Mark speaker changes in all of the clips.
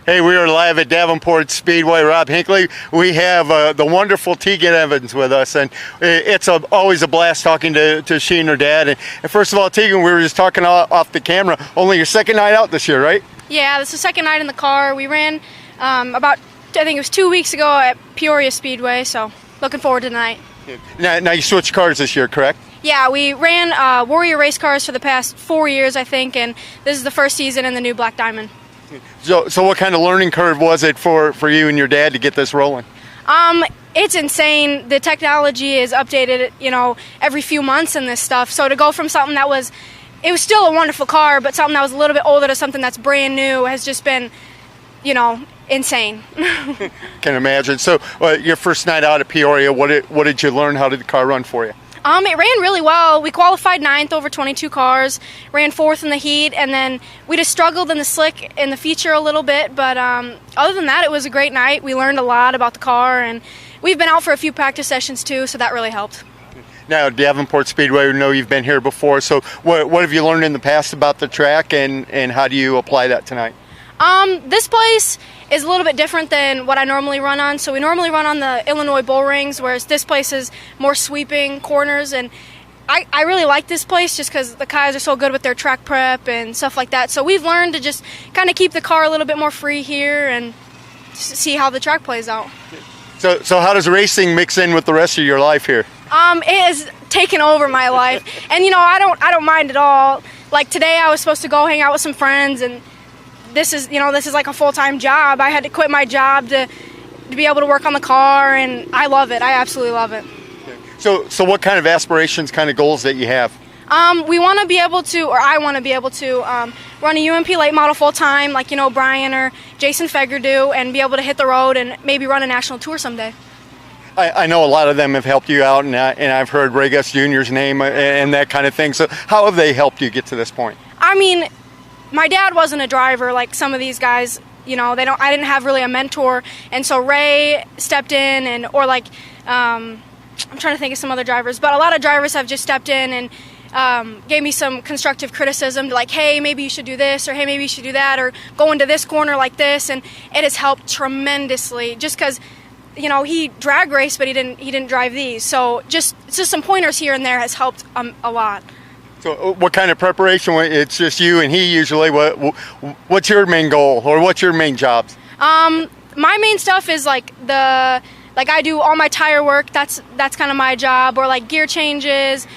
Speaker 1: Hey, we are live at Davenport Speedway. Rob Hinckley. We have the wonderful Tegan Evans with us, and it's always a blast talking to she and her dad. And first of all, Tegan, we were just talking off the camera. Only your second night out this year, right?
Speaker 2: Yeah, this is the second night in the car. We ran I think it was 2 weeks ago at Peoria Speedway, so looking forward to tonight.
Speaker 1: Now you switched cars this year, correct?
Speaker 2: Yeah, we ran Warrior race cars for the past 4 years, I think, and this is the first season in the new Black Diamond.
Speaker 1: So what kind of learning curve was it for you and your dad to get this rolling?
Speaker 2: It's insane. The technology is updated, every few months in this stuff. So to go from something it was still a wonderful car, but something that was a little bit older to something that's brand new has just been, insane.
Speaker 1: Can imagine. So your first night out at Peoria, what did you learn? How did the car run for you?
Speaker 2: It ran really well. We qualified 9th over 22 cars, ran 4th in the heat, and then we just struggled in the slick in the feature a little bit. But other than that, it was a great night. We learned a lot about the car, and we've been out for a few practice sessions too, so that really helped.
Speaker 1: Now, Davenport Speedway, we know you've been here before, so what have you learned in the past about the track, and how do you apply that tonight?
Speaker 2: This place is a little bit different than what I normally run on. So we normally run on the Illinois Bull Rings, whereas this place is more sweeping corners. And I really like this place just because the guys are so good with their track prep and stuff like that. So we've learned to just kind of keep the car a little bit more free here and see how the track plays out.
Speaker 1: So how does racing mix in with the rest of your life here?
Speaker 2: It has taken over my life, and I don't mind at all. Like today, I was supposed to go hang out with some friends, and this is like a full-time job. I had to quit my job to be able to work on the car, and I love it. I absolutely love it.
Speaker 1: So what kind of aspirations, kind of goals that you have?
Speaker 2: We want to be able to, or I want to be able to run a UMP late model full-time, like Brian or Jason Feger do, and be able to hit the road and maybe run a national tour someday.
Speaker 1: I know a lot of them have helped you out, and I've heard Ray Gus Jr.'s name and that kind of thing. So how have they helped you get to this point?
Speaker 2: I mean, my dad wasn't a driver like some of these guys. I didn't have really a mentor, and so Ray stepped in, I'm trying to think of some other drivers, but a lot of drivers have just stepped in and gave me some constructive criticism, like, hey, maybe you should do this, or hey, maybe you should do that, or go into this corner like this, and it has helped tremendously. Just because, he drag raced, but he didn't drive these, so just some pointers here and there has helped a lot.
Speaker 1: So what kind of preparation? It's just you and he usually. What's your main goal, or what's your main jobs?
Speaker 2: My main stuff is I do all my tire work. That's kind of my job, or like gear changes,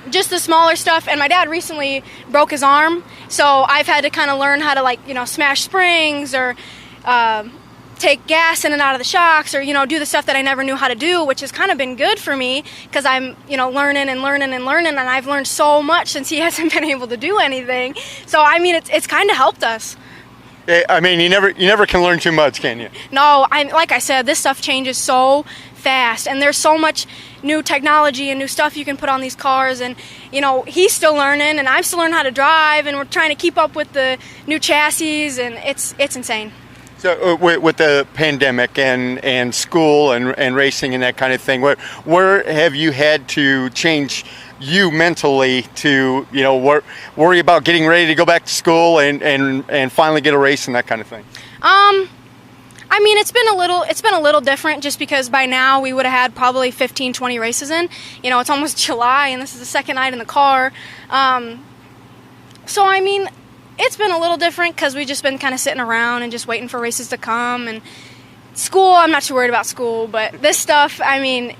Speaker 2: just the smaller stuff. And my dad recently broke his arm, so I've had to kind of learn how to smash springs or take gas in and out of the shocks, or do the stuff that I never knew how to do, which has kind of been good for me because I'm learning, and I've learned so much since he hasn't been able to do anything. So I mean, it's kind of helped us.
Speaker 1: I mean, you never can learn too much, can you?
Speaker 2: No, like I said, this stuff changes so fast, and there's so much new technology and new stuff you can put on these cars, and he's still learning, and I'm still learning how to drive, and we're trying to keep up with the new chassis, and it's insane.
Speaker 1: So with the pandemic and school and racing and that kind of thing, where have you had to change you mentally to worry about getting ready to go back to school and finally get a race and that kind of thing?
Speaker 2: I mean, it's been a little different, just because by now we would have had probably 15, 20 races in. It's almost July, and this is the second night in the car. So I mean, it's been a little different because we've just been kind of sitting around and just waiting for races to come. And school, I'm not too worried about school, but this stuff, I mean,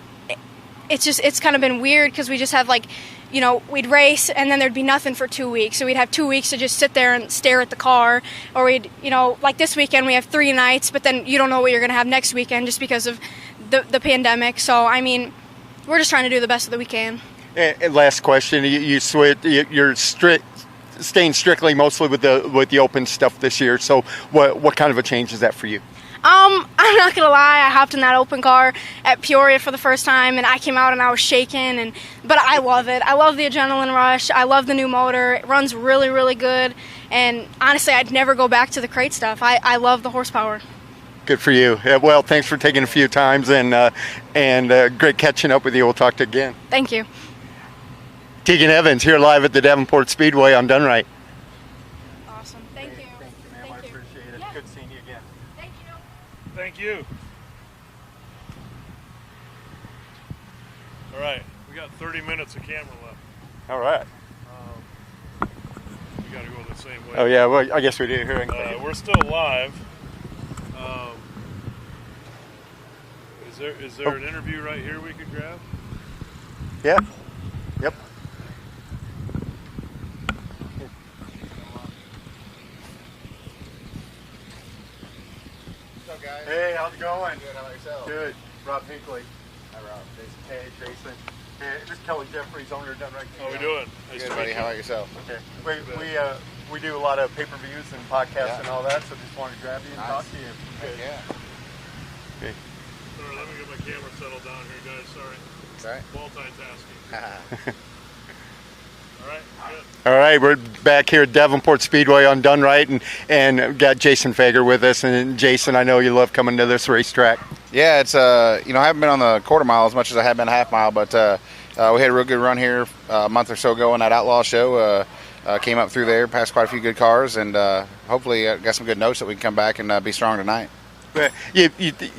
Speaker 2: it's kind of been weird because we just have we'd race and then there'd be nothing for 2 weeks. So we'd have 2 weeks to just sit there and stare at the car, or we'd, like this weekend we have 3 nights, but then you don't know what you're going to have next weekend just because of the pandemic. So, I mean, we're just trying to do the best that we can.
Speaker 1: And last question, you're staying strictly mostly with the open stuff this year. So what kind of a change is that for you?
Speaker 2: I'm not gonna lie, I hopped in that open car at Peoria for the first time, and I came out and I was shaking, but I love it. I love the adrenaline rush. I love the new motor. It runs really, really good, and honestly, I'd never go back to the crate stuff. I love the horsepower.
Speaker 1: Good for you. Well, thanks for taking a few times, and great catching up with you. We'll talk to you again.
Speaker 2: Thank you.
Speaker 1: Tegan Evans here live at the Davenport Speedway. I'm done right.
Speaker 2: Awesome. Thank you. Thank you.
Speaker 3: Thank you. All right, we got 30 minutes of camera left.
Speaker 1: All right.
Speaker 3: We got to go the same way.
Speaker 1: Oh yeah, well I guess we do here.
Speaker 3: We're still live. Is there an interview right here we could grab?
Speaker 1: Yeah. Yep.
Speaker 4: What's up, guys?
Speaker 1: Hey, how's it going?
Speaker 4: Good. How about yourself?
Speaker 1: Good. Rob Hinckley.
Speaker 4: Hi, Rob. Jason.
Speaker 1: Hey, Jason. Hey, this is Kelly Jeffries, owner of Done Right.
Speaker 3: How we doing? Nice
Speaker 4: Good,
Speaker 3: to
Speaker 4: buddy.
Speaker 3: meet
Speaker 4: How
Speaker 3: you.
Speaker 4: about yourself?
Speaker 1: Okay. We do a lot of pay-per-views and podcasts
Speaker 4: Yeah.
Speaker 1: and all that, so just wanted to grab you and
Speaker 4: Nice.
Speaker 1: talk to you.
Speaker 4: Heck yeah.
Speaker 1: Okay.
Speaker 3: Sorry, let me get my camera settled down here, guys. Sorry.
Speaker 4: It's all right.
Speaker 3: Multitasking. All right, good.
Speaker 1: All right, we're back here at Davenport Speedway on Done Right, and got Jason Fager with us. And Jason, I know you love coming to this racetrack.
Speaker 4: Yeah, it's I haven't been on the quarter mile as much as I have been a half mile, but we had a real good run here a month or so ago on that Outlaw show. Came up through there, passed quite a few good cars, and hopefully got some good notes that we can come back and be strong tonight.
Speaker 1: But you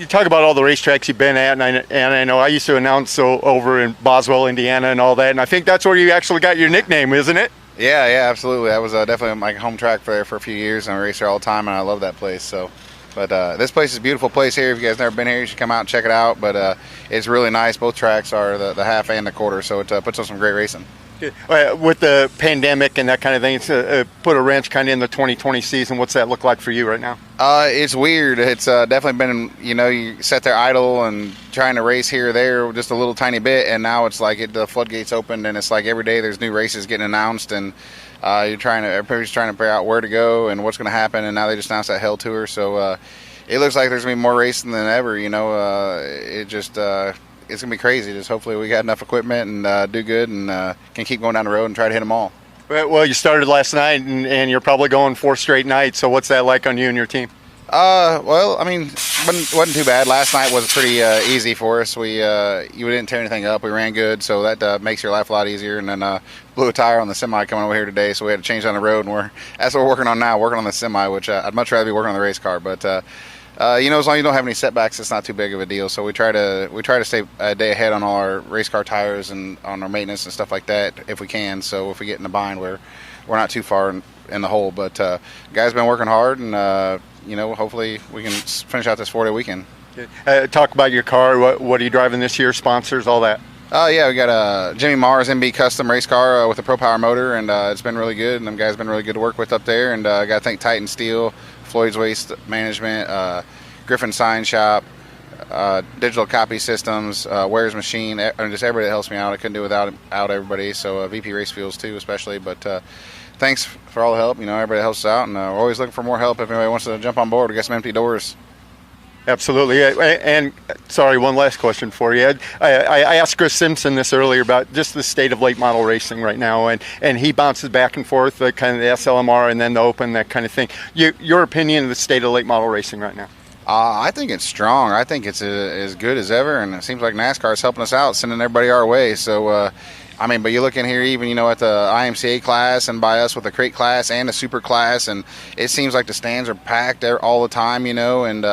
Speaker 1: talk about all the racetracks you've been at, and I know I used to announce over in Boswell, Indiana, and all that, and I think that's where you actually got your nickname, isn't it?
Speaker 4: Yeah, absolutely. That was definitely my home track for a few years, and I raced there all the time, and I love that place. So, but this place is a beautiful place here. If you guys never been here, you should come out and check it out. But it's really nice. Both tracks are the half and the quarter, so it puts on some great racing.
Speaker 1: With the pandemic and that kind of thing, it's put a wrench kind of in the 2020 season. What's that look like for you right now?
Speaker 4: It's weird. It's definitely been, you sit there idle and trying to race here or there just a little tiny bit, and now it's like the floodgates opened, and it's like every day there's new races getting announced, and everybody's trying to figure out where to go and what's going to happen, and now they just announced that Hell Tour, so it looks like there's going to be more racing than ever. It's going to be crazy. Just hopefully we got enough equipment and do good and can keep going down the road and try to hit them all.
Speaker 1: Well, you started last night, and you're probably going 4 straight nights. So what's that like on you and your team?
Speaker 4: Well, I mean, wasn't too bad. Last night was pretty easy for us. You didn't tear anything up. We ran good, so that makes your life a lot easier. And then blew a tire on the semi coming over here today, so we had to change on the road. And that's what we're working on now, working on the semi, which I'd much rather be working on the race car. But as long as you don't have any setbacks, it's not too big of a deal. So we try to stay a day ahead on all our race car tires and on our maintenance and stuff like that if we can. So if we get in a bind, we're not too far in the hole. But guys been working hard, and hopefully we can finish out this 4-day weekend.
Speaker 1: Talk about your car. What are you driving this year? Sponsors, all that.
Speaker 4: Yeah, we got a Jimmy Mars MB custom race car with a Pro Power motor, and it's been really good. And them guys been really good to work with up there. And I got to thank Titan Steel, Floyd's Waste Management, Griffin Sign Shop, Digital Copy Systems, Ware's Machine, and just everybody that helps me out. I couldn't do it without everybody. So VP Race Fuels too, especially. But thanks for all the help. Everybody helps us out, and we're always looking for more help. If anybody wants to jump on board, we got some empty doors.
Speaker 1: Absolutely. And sorry, one last question for you. I asked Chris Simpson this earlier about just the state of late model racing right now, and he bounces back and forth, kind of the SLMR and then the Open, that kind of thing. Your opinion of the state of late model racing right now?
Speaker 4: I think it's strong. I think it's as good as ever, and it seems like NASCAR is helping us out, sending everybody our way. So, but you look in here even, at the IMCA class and by us with the crate class and the super class, and it seems like the stands are packed there all the time, and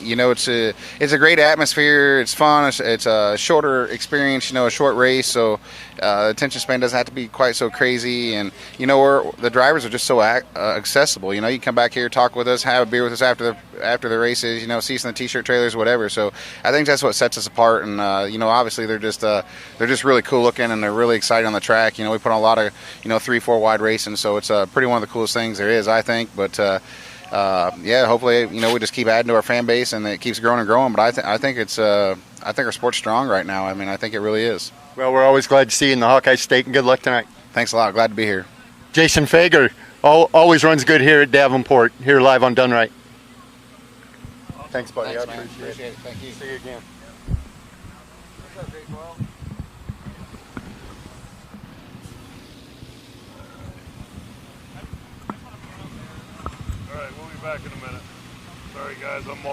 Speaker 4: it's a great atmosphere. It's fun. It's a shorter experience, a short race, so the attention span doesn't have to be quite so crazy, and the drivers are just so accessible. You can come back here, talk with us, have a beer with us after the races, see us in the t-shirt trailers, whatever. So I think that's what sets us apart, and obviously they're just really cool looking, and they're really excited on the track. We put on a lot of 3-4 wide racing, so it's pretty one of the coolest things there is, I think. But hopefully we just keep adding to our fan base, and it keeps growing and growing. But I think our sport's strong right now. I think it really is.
Speaker 1: Well, we're always glad to see you in the Hawkeye State, and good luck tonight.
Speaker 4: Thanks a lot. Glad to be here.
Speaker 1: Jason Fager always runs good here at Davenport, here live on Done Right. Thanks, buddy.
Speaker 4: Thanks,
Speaker 1: I
Speaker 4: man.
Speaker 1: appreciate it.
Speaker 4: Thank you.
Speaker 1: See you again.
Speaker 4: What's up, Jake? Well,
Speaker 3: All right, we'll be back in a minute. Sorry, guys, I'm